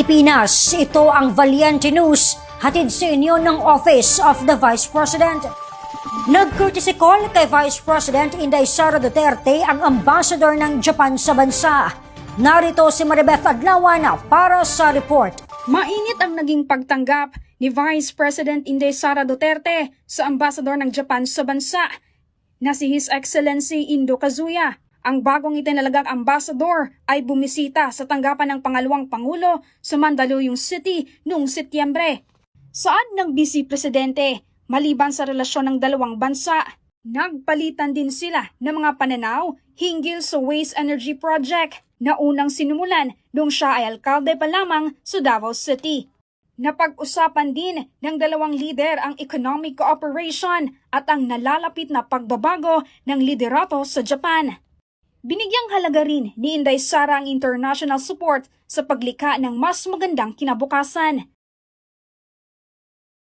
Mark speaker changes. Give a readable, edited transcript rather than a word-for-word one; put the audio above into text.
Speaker 1: Pilipinas, ito ang Valiente News, hatid sa inyo ng Office of the Vice President. Nag-courtesy call kay Vice President Inday Sara Duterte ang ambassador ng Japan sa bansa. Narito si Maribeth Adlawan para sa report.
Speaker 2: Mainit ang naging pagtanggap ni Vice President Inday Sara Duterte sa ambassador ng Japan sa bansa na si His Excellency Indo Kazuya. Ang bagong itinalagang ambassador ay bumisita sa tanggapan ng pangalawang pangulo sa Mandaluyong City noong Setyembre. Saan ng Vice Presidente, maliban sa relasyon ng dalawang bansa, nagpalitan din sila ng mga pananaw hinggil sa Waste Energy Project na unang sinumulan noong siya ay alkalde pa lamang sa Davao City. Napag-usapan din ng dalawang lider ang economic cooperation at ang nalalapit na pagbabago ng liderato sa Japan. Binigyang halaga rin ni Inday Sara ang international support sa paglikha ng mas magandang kinabukasan.